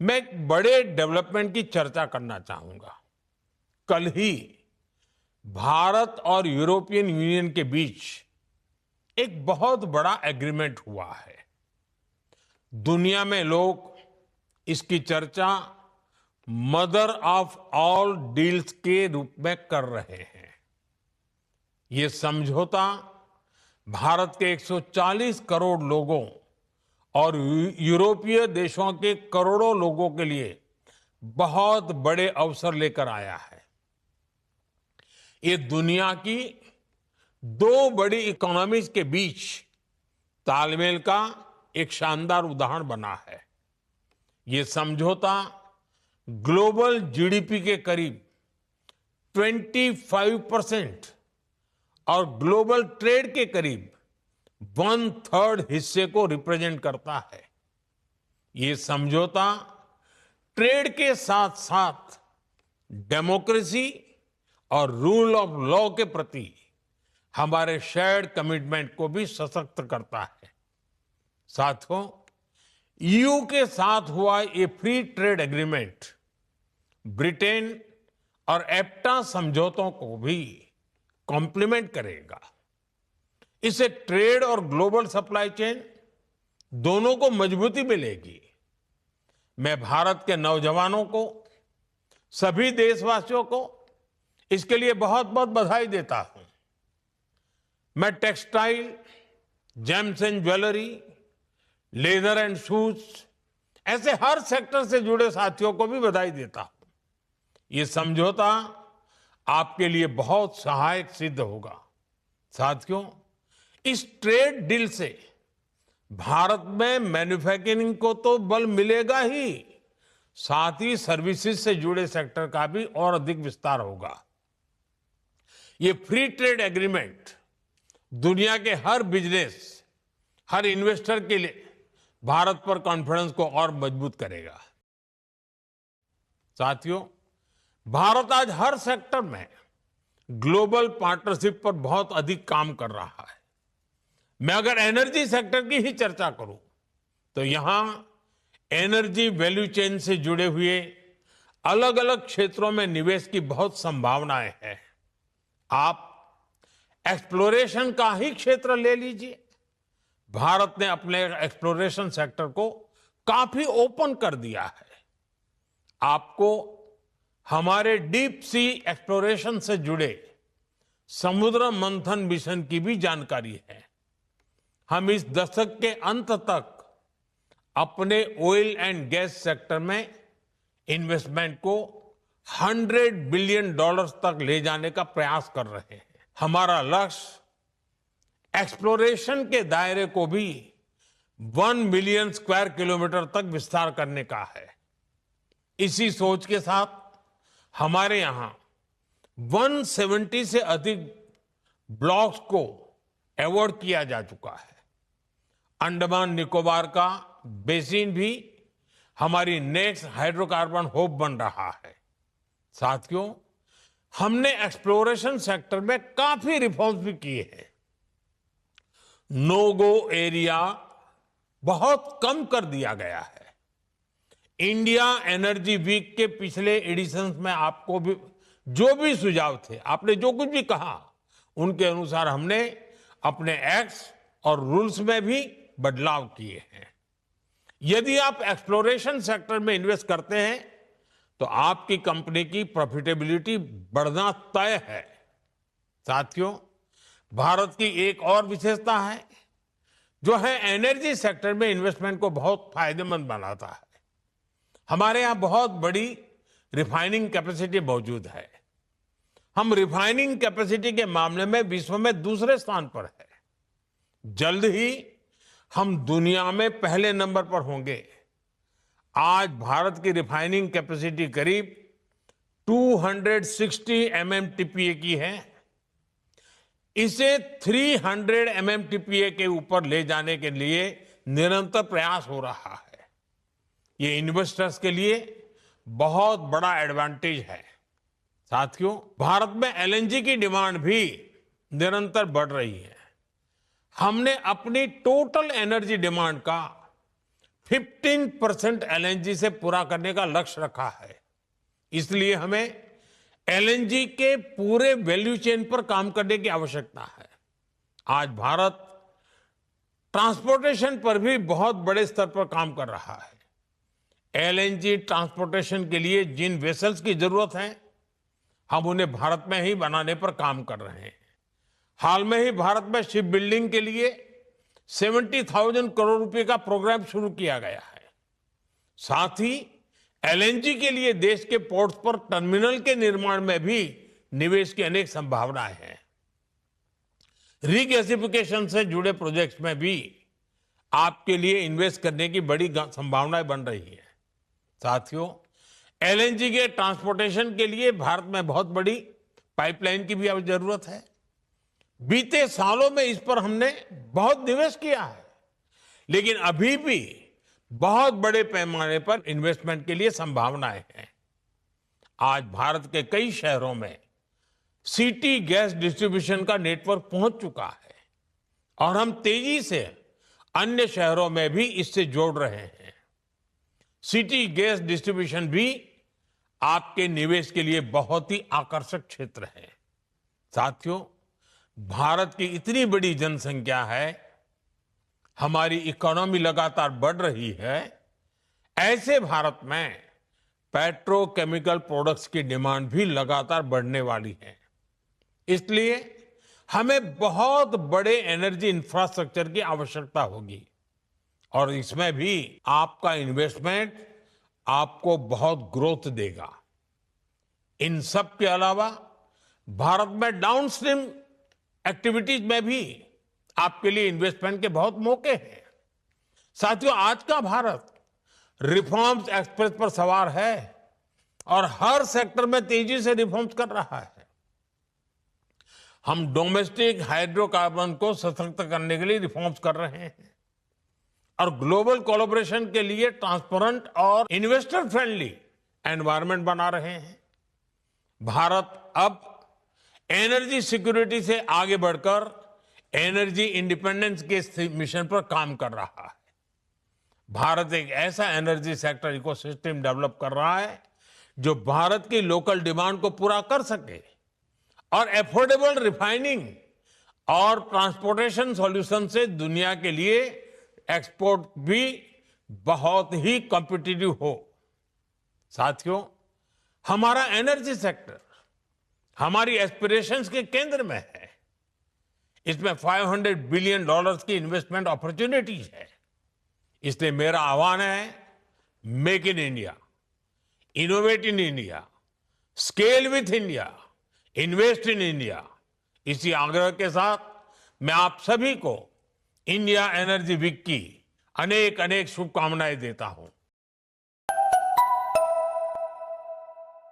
मैं एक बड़े डेवलपमेंट की चर्चा करना चाहूंगा। कल ही भारत और यूरोपियन यूनियन के बीच एक बहुत बड़ा एग्रीमेंट हुआ है। दुनिया में लोग इसकी चर्चा मदर ऑफ ऑल डील्स के रूप में कर रहे हैं। ये समझौता भारत के 140 करोड़ लोगों और यूरोपीय देशों के करोड़ों लोगों के लिए बहुत बड़े अवसर लेकर आया है। ये दुनिया की दो बड़ी इकोनॉमीज के बीच तालमेल का एक शानदार उदाहरण बना है। ये समझौता ग्लोबल जीडीपी के करीब 25% और ग्लोबल ट्रेड के करीब 1/3 हिस्से को रिप्रेजेंट करता है। ये समझौता ट्रेड के साथ साथ डेमोक्रेसी और रूल ऑफ लॉ के प्रति हमारे शेयर्ड कमिटमेंट को भी सशक्त करता है। साथियों, ईयू के साथ हुआ ये फ्री ट्रेड एग्रीमेंट ब्रिटेन और एप्टा समझौतों को भी कॉम्प्लीमेंट करेगा। इससे ट्रेड और ग्लोबल सप्लाई चेन दोनों को मजबूती मिलेगी। मैं भारत के नौजवानों को, सभी देशवासियों को इसके लिए बहुत बहुत बधाई देता हूं। मैं textile, James and jewellery, leather and shoes ऐसे हर सेक्टर से जुड़े साथियों को भी बधाई देता हूं। ये समझौता आपके लिए बहुत सहायक सिद्ध होगा। साथियों, इस ट्रेड डील से भारत में मैन्युफैक्चरिंग को तो बल मिलेगा ही, साथ ही सर्विसेज से जुड़े सेक्टर का भी और अधिक विस्तार होगा। ये फ्री ट्रेड एग्रीमेंट दुनिया के हर बिजनेस, हर इन्वेस्टर के लिए भारत पर कॉन्फिडेंस को और मजबूत करेगा। साथियों, भारत आज हर सेक्टर में ग्लोबल पार्टनरशिप पर बहुत अधिक काम कर रहा है। मैं अगर एनर्जी सेक्टर की ही चर्चा करूं तो यहां एनर्जी वैल्यू चेन से जुड़े हुए अलग अलग क्षेत्रों में निवेश की बहुत संभावनाएं हैं। आप एक्सप्लोरेशन का ही क्षेत्र ले लीजिए। भारत ने अपने एक्सप्लोरेशन सेक्टर को काफी ओपन कर दिया है। आपको हमारे डीप सी एक्सप्लोरेशन से जुड़े समुद्र मंथन मिशन की भी जानकारी है। हम इस दशक के अंत तक अपने ऑयल एंड गैस सेक्टर में इन्वेस्टमेंट को $100 बिलियन तक ले जाने का प्रयास कर रहे हैं। हमारा लक्ष्य एक्सप्लोरेशन के दायरे को भी 1 मिलियन स्क्वायर किलोमीटर तक विस्तार करने का है। इसी सोच के साथ हमारे यहां 170 से अधिक ब्लॉक्स को अवार्ड किया जा चुका है। अंडमान निकोबार का बेसिन भी हमारी नेक्स्ट हाइड्रोकार्बन हब बन रहा है। साथियों, हमने एक्सप्लोरेशन सेक्टर में काफी रिफॉर्म्स भी किए हैं। नो गो एरिया बहुत कम कर दिया गया है। इंडिया एनर्जी वीक के पिछले एडिशंस में आपको भी जो भी सुझाव थे, आपने जो कुछ भी कहा, उनके अनुसार हमने अपने एक्ट्स और रूल्स में भी बदलाव किए हैं। यदि आप एक्सप्लोरेशन सेक्टर में इन्वेस्ट करते हैं तो आपकी कंपनी की प्रॉफिटेबिलिटी बढ़ना तय है। साथियों, भारत की एक और विशेषता है जो है एनर्जी सेक्टर में इन्वेस्टमेंट को बहुत फायदेमंद बनाता है। हमारे यहां बहुत बड़ी रिफाइनिंग कैपेसिटी मौजूद है। हम रिफाइनिंग कैपेसिटी के मामले में विश्व में दूसरे स्थान पर है। जल्द ही हम दुनिया में पहले नंबर पर होंगे। आज भारत की रिफाइनिंग कैपेसिटी करीब 260 MMTPA की है। इसे 300 MMTPA के ऊपर ले जाने के लिए निरंतर प्रयास हो रहा है। ये इन्वेस्टर्स के लिए बहुत बड़ा एडवांटेज है। साथियों, भारत में LNG की डिमांड भी निरंतर बढ़ रही है। हमने अपनी टोटल एनर्जी डिमांड का 15% एलएनजी से पूरा करने का लक्ष्य रखा है। इसलिए हमें एलएनजी के पूरे वैल्यू चेन पर काम करने की आवश्यकता है। आज भारत ट्रांसपोर्टेशन पर भी बहुत बड़े स्तर पर काम कर रहा है। एलएनजी ट्रांसपोर्टेशन के लिए जिन वेसल्स की जरूरत है, हम उन्हें भारत में ही बनाने पर काम कर रहे हैं। हाल में ही भारत में शिप बिल्डिंग के लिए 70,000 करोड़ रुपए का प्रोग्राम शुरू किया गया है। साथ ही एलएनजी के लिए देश के पोर्ट्स पर टर्मिनल के निर्माण में भी निवेश की अनेक संभावनाएं हैं। रीगैसिफिकेशन से जुड़े प्रोजेक्ट्स में भी आपके लिए इन्वेस्ट करने की बड़ी संभावनाएं बन रही है। साथियों, एलएनजी के ट्रांसपोर्टेशन के लिए भारत में बहुत बड़ी पाइपलाइन की भी अब जरूरत है। बीते सालों में इस पर हमने बहुत निवेश किया है, लेकिन अभी भी बहुत बड़े पैमाने पर इन्वेस्टमेंट के लिए संभावनाएं हैं। आज भारत के कई शहरों में सिटी गैस डिस्ट्रीब्यूशन का नेटवर्क पहुंच चुका है और हम तेजी से अन्य शहरों में भी इससे जोड़ रहे हैं। सिटी गैस डिस्ट्रीब्यूशन भी आपके निवेश के लिए बहुत ही आकर्षक क्षेत्र है। साथियों, भारत की इतनी बड़ी जनसंख्या है, हमारी इकोनॉमी लगातार बढ़ रही है। ऐसे भारत में पेट्रोकेमिकल प्रोडक्ट्स की डिमांड भी लगातार बढ़ने वाली है। इसलिए हमें बहुत बड़े एनर्जी इंफ्रास्ट्रक्चर की आवश्यकता होगी और इसमें भी आपका इन्वेस्टमेंट आपको बहुत ग्रोथ देगा। इन सब के अलावा भारत में डाउनस्ट्रीम एक्टिविटीज में भी आपके लिए इन्वेस्टमेंट के बहुत मौके हैं। साथियों, आज का भारत रिफॉर्म्स एक्सप्रेस पर सवार है और हर सेक्टर में तेजी से रिफॉर्म्स कर रहा है। हम डोमेस्टिक हाइड्रोकार्बन को सशक्त करने के लिए रिफॉर्म्स कर रहे हैं और ग्लोबल कोलैबोरेशन के लिए ट्रांसपेरेंट और इन्वेस्टर फ्रेंडली एनवायरनमेंट बना रहे हैं। भारत अब एनर्जी सिक्योरिटी से आगे बढ़कर एनर्जी इंडिपेंडेंस के मिशन पर काम कर रहा है। भारत एक ऐसा एनर्जी सेक्टर इकोसिस्टम डेवलप कर रहा है जो भारत की लोकल डिमांड को पूरा कर सके और एफोर्डेबल रिफाइनिंग और ट्रांसपोर्टेशन सॉल्यूशन से दुनिया के लिए एक्सपोर्ट भी बहुत ही कॉम्पिटिटिव हो। साथियों, हमारा एनर्जी सेक्टर हमारी एस्पिरेशंस के केंद्र में है। इसमें $500 बिलियन की इन्वेस्टमेंट अपॉर्चुनिटीज है। इसलिए मेरा आह्वान है, make in India, innovate in India, scale with India, invest in India. इसी आग्रह के साथ मैं आप सभी को इंडिया एनर्जी वीक की अनेक अनेक शुभकामनाएं देता हूं।